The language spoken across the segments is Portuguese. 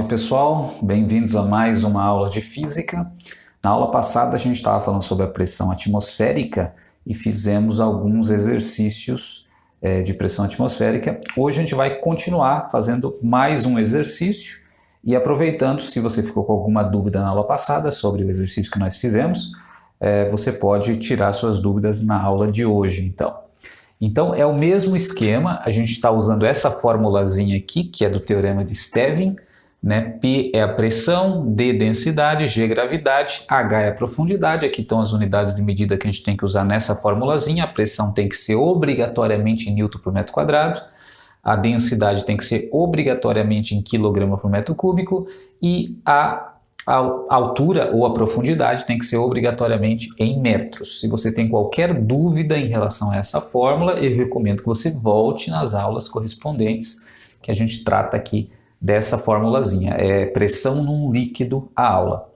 pessoal, bem-vindos a mais uma aula de física. Na aula passada a gente estava falando sobre a pressão atmosférica e fizemos alguns exercícios de pressão atmosférica. Hoje a gente vai continuar fazendo mais um exercício e aproveitando, se você ficou com alguma dúvida na aula passada sobre o exercício que nós fizemos, você pode tirar suas dúvidas na aula de hoje, Então é o mesmo esquema, a gente está usando essa formulazinha aqui, que é do teorema de Stevin, né? P é a pressão, D densidade, G gravidade, H é a profundidade. Aqui estão as unidades de medida que a gente tem que usar nessa formulazinha. A pressão tem que ser obrigatoriamente em Newton por metro quadrado, a densidade tem que ser obrigatoriamente em quilograma por metro cúbico e a altura ou a profundidade tem que ser obrigatoriamente em metros. Se você tem qualquer dúvida em relação a essa fórmula, eu recomendo que você volte nas aulas correspondentes que a gente trata aqui dessa formulazinha. É pressão num líquido a aula.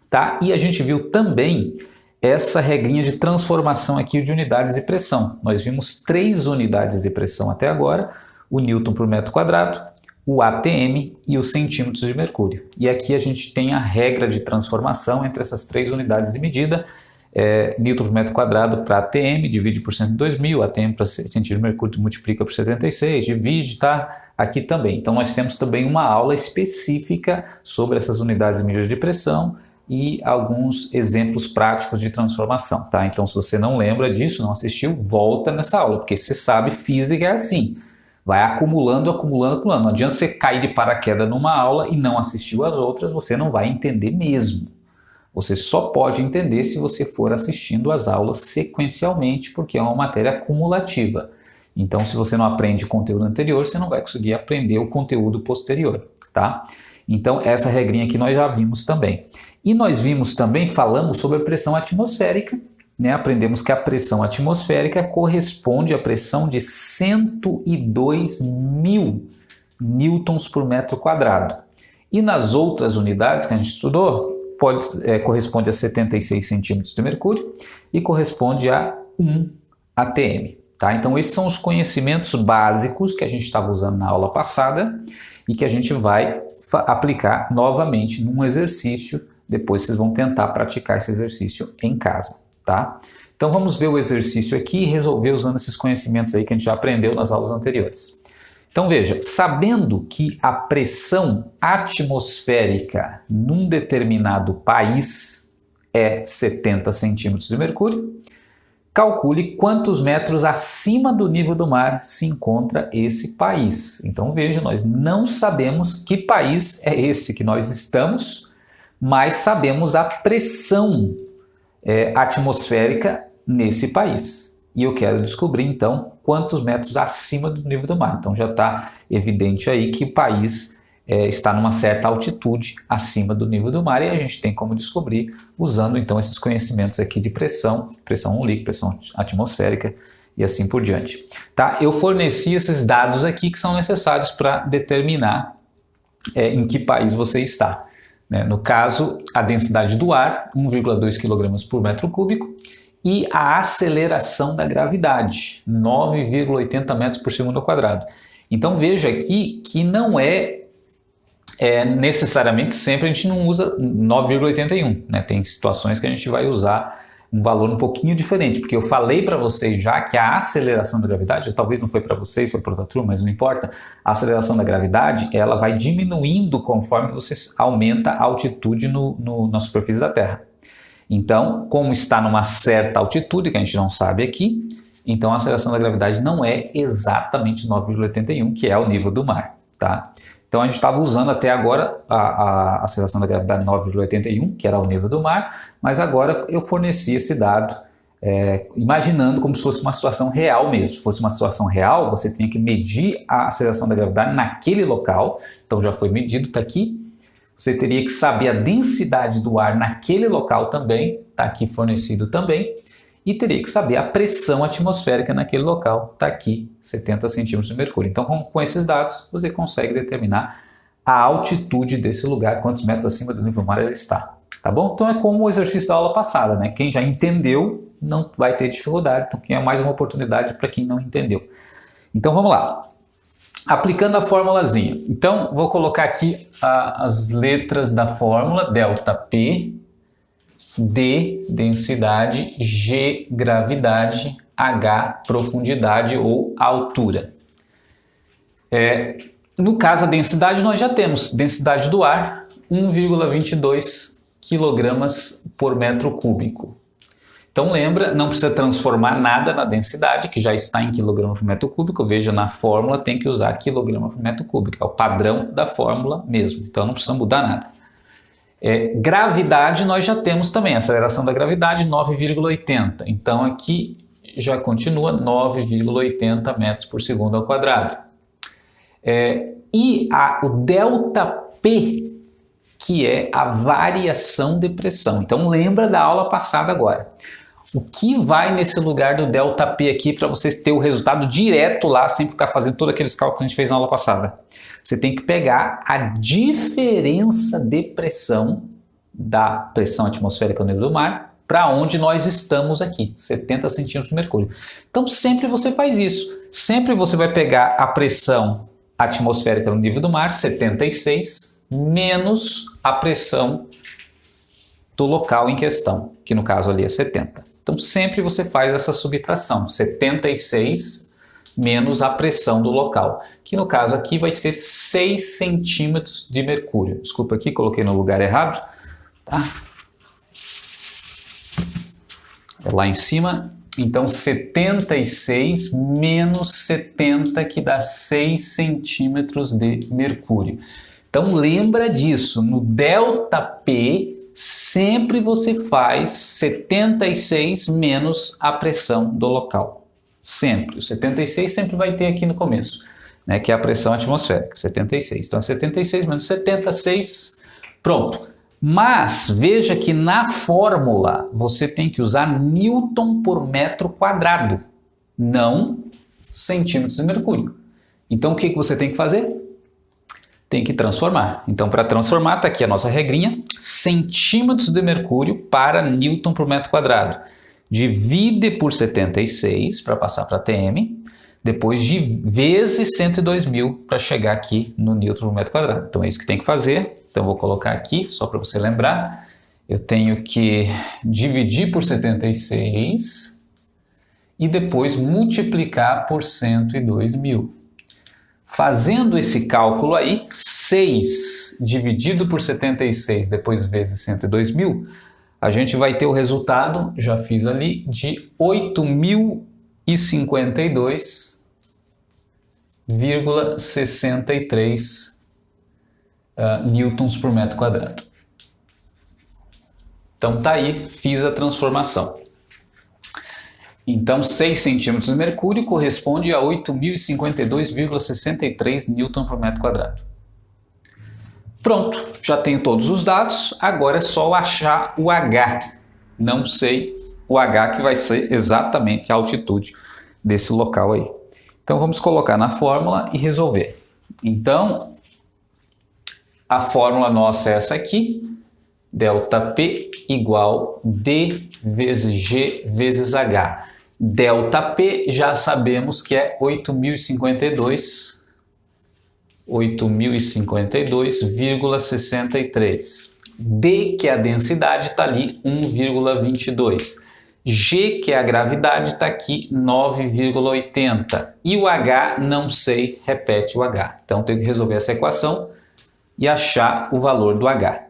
Tá? E a gente viu também essa regrinha de transformação aqui de unidades de pressão. Nós vimos 3 unidades de pressão até agora, o Newton por metro quadrado, o ATM e os centímetros de mercúrio. E aqui a gente tem a regra de transformação entre essas 3 unidades de medida. Newton por metro quadrado para ATM, divide por 102.000, ATM para centímetro de mercúrio multiplica por 76, divide, tá? Aqui também. Então nós temos também uma aula específica sobre essas unidades de medida de pressão e alguns exemplos práticos de transformação, tá? Então se você não lembra disso, não assistiu, volta nessa aula, porque você sabe, física é assim. Vai acumulando. Não adianta você cair de paraquedas numa aula e não assistiu as outras, você não vai entender mesmo. Você só pode entender se você for assistindo as aulas sequencialmente, porque é uma matéria acumulativa. Então, se você não aprende o conteúdo anterior, você não vai conseguir aprender o conteúdo posterior, tá? Então, essa regrinha aqui nós já vimos também. E nós vimos também, falamos sobre a pressão atmosférica, né? Aprendemos que a pressão atmosférica corresponde à pressão de 102.000 newtons por metro quadrado. E nas outras unidades que a gente estudou, corresponde a 76 centímetros de mercúrio e corresponde a 1 ATM. Tá? Então esses são os conhecimentos básicos que a gente estava usando na aula passada e que a gente vai aplicar novamente num exercício. Depois vocês vão tentar praticar esse exercício em casa. Tá? Então vamos ver o exercício aqui e resolver usando esses conhecimentos aí que a gente já aprendeu nas aulas anteriores. Então veja, sabendo que a pressão atmosférica num determinado país é 70 centímetros de mercúrio, calcule quantos metros acima do nível do mar se encontra esse país. Então veja, nós não sabemos que país é esse que nós estamos, mas sabemos a pressão atmosférica nesse país. E eu quero descobrir, então, quantos metros acima do nível do mar. Então já está evidente aí que o país está numa certa altitude acima do nível do mar e a gente tem como descobrir usando, então, esses conhecimentos aqui de pressão num líquido, pressão atmosférica e assim por diante. Tá? Eu forneci esses dados aqui que são necessários para determinar em que país você está. No caso, a densidade do ar, 1,2 kg por metro cúbico, e a aceleração da gravidade, 9,80 metros por segundo ao quadrado. Então veja aqui que não necessariamente sempre a gente não usa 9,81, né? Tem situações que a gente vai usar um valor um pouquinho diferente, porque eu falei para vocês já que a aceleração da gravidade, talvez não foi para vocês, foi para outra turma, mas não importa, a aceleração da gravidade ela vai diminuindo conforme você aumenta a altitude na superfície da Terra. Então, como está numa certa altitude, que a gente não sabe aqui, então a aceleração da gravidade não é exatamente 9,81, que é o nível do mar, tá? Então a gente estava usando até agora a aceleração da gravidade 9,81, que era o nível do mar, mas agora eu forneci esse dado, imaginando como se fosse uma situação real mesmo. Se fosse uma situação real, você tinha que medir a aceleração da gravidade naquele local, então já foi medido, está aqui. Você teria que saber a densidade do ar naquele local também, está aqui fornecido também, e teria que saber a pressão atmosférica naquele local, está aqui, 70 centímetros de mercúrio. Então, com esses dados, você consegue determinar a altitude desse lugar, quantos metros acima do nível do mar ele está. Tá bom? Então é como o exercício da aula passada, né? Quem já entendeu não vai ter dificuldade, então é mais uma oportunidade para quem não entendeu. Então vamos lá. Aplicando a formulazinha. Então, vou colocar aqui as letras da fórmula: ΔP, D, densidade, G, gravidade, H, profundidade ou altura. No caso, a densidade, nós já temos densidade do ar, 1,22 kg por metro cúbico. Então lembra, não precisa transformar nada na densidade, que já está em quilograma por metro cúbico. Veja, na fórmula tem que usar quilograma por metro cúbico, é o padrão da fórmula mesmo, então não precisa mudar nada. Gravidade nós já temos também, aceleração da gravidade 9,80, então aqui já continua 9,80 metros por segundo ao quadrado. E o ΔP, que é a variação de pressão. Então lembra da aula passada agora. O que vai nesse lugar do ΔP aqui para vocês terem o resultado direto lá, sem ficar fazendo todos aqueles cálculos que a gente fez na aula passada? Você tem que pegar a diferença de pressão da pressão atmosférica no nível do mar para onde nós estamos aqui, 70 centímetros de mercúrio. Então sempre você faz isso. Sempre você vai pegar a pressão atmosférica no nível do mar, 76, menos a pressão do local em questão, que no caso ali é 70. Então sempre você faz essa subtração, 76 menos a pressão do local, que no caso aqui vai ser 6 centímetros de mercúrio. Desculpa aqui, coloquei no lugar errado. Tá? É lá em cima. Então 76 menos 70, que dá 6 centímetros de mercúrio. Então lembra disso, no ΔP sempre você faz 76 menos a pressão do local. Sempre. O 76 sempre vai ter aqui no começo, né, que é a pressão atmosférica, 76. Então 76 menos 76, pronto. Mas veja que na fórmula você tem que usar Newton por metro quadrado, não centímetros de mercúrio. Então o que você tem que fazer? Tem que transformar. Então, para transformar, está aqui a nossa regrinha: centímetros de mercúrio para Newton por metro quadrado. Divide por 76 para passar para TM, depois vezes 102.000 para chegar aqui no Newton por metro quadrado. Então, é isso que tem que fazer. Então, vou colocar aqui, só para você lembrar. Eu tenho que dividir por 76 e depois multiplicar por 102.000. Fazendo esse cálculo aí, 6 dividido por 76, depois vezes 102.000, a gente vai ter o resultado, já fiz ali, de 8.052,63 newtons por metro quadrado. Então tá aí, fiz a transformação. Então 6 centímetros de mercúrio corresponde a 8.052,63 newton por metro quadrado. Pronto, já tenho todos os dados, agora é só achar o H. Não sei o H, que vai ser exatamente a altitude desse local aí. Então vamos colocar na fórmula e resolver. Então a fórmula nossa é essa aqui: ΔP igual D vezes G vezes H. ΔP já sabemos que é 8.052,63. D, que é a densidade, está ali 1,22. G, que é a gravidade, está aqui 9,80. E o H, não sei, repete o H. Então, tenho que resolver essa equação e achar o valor do H.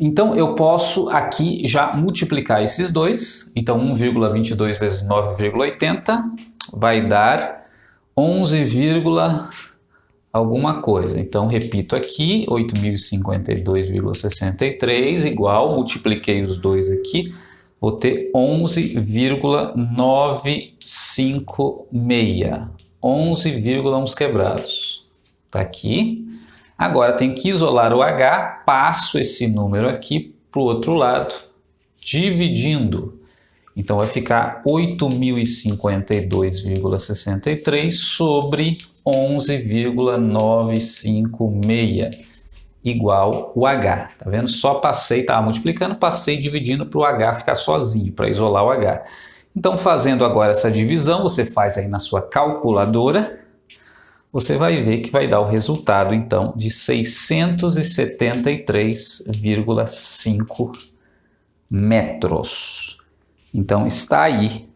Então, eu posso aqui já multiplicar esses dois. Então, 1,22 vezes 9,80 vai dar 11, alguma coisa. Então, repito aqui, 8.052,63 igual, multipliquei os dois aqui, vou ter 11,956. 11, uns quebrados. Está aqui. Agora tem que isolar o H, passo esse número aqui para o outro lado, dividindo. Então vai ficar 8.052,63 sobre 11,956 igual o H. Tá vendo? Só passei, estava multiplicando, passei dividindo para o H ficar sozinho, para isolar o H. Então, fazendo agora essa divisão, você faz aí na sua calculadora. você vai ver que vai dar o resultado, então, de 673,5 metros. Então, está aí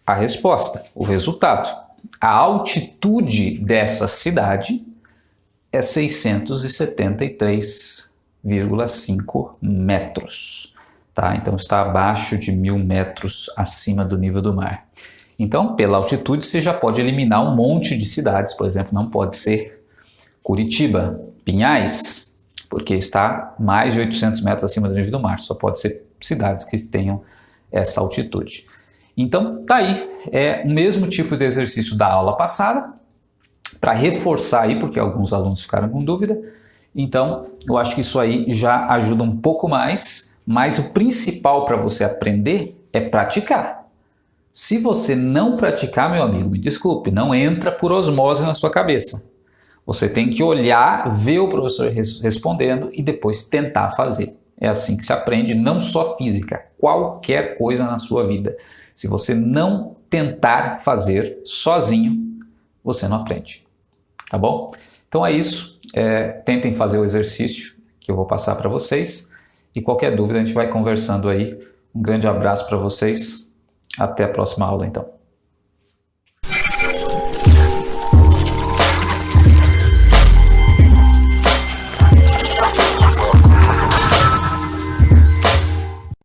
a resposta, o resultado. A altitude dessa cidade é 673,5 metros. Tá? Então, está abaixo de 1.000 metros acima do nível do mar. Então, pela altitude, você já pode eliminar um monte de cidades. Por exemplo, não pode ser Curitiba, Pinhais, porque está mais de 800 metros acima do nível do mar. Só pode ser cidades que tenham essa altitude. Então, tá aí. É o mesmo tipo de exercício da aula passada, para reforçar aí, porque alguns alunos ficaram com dúvida. Então, eu acho que isso aí já ajuda um pouco mais, mas o principal para você aprender é praticar. Se você não praticar, meu amigo, me desculpe, não entra por osmose na sua cabeça. Você tem que olhar, ver o professor respondendo e depois tentar fazer. É assim que se aprende, não só física, qualquer coisa na sua vida. Se você não tentar fazer sozinho, você não aprende. Tá bom? Então é isso. Tentem fazer o exercício que eu vou passar para vocês. E qualquer dúvida a gente vai conversando aí. Um grande abraço para vocês. Até a próxima aula, então.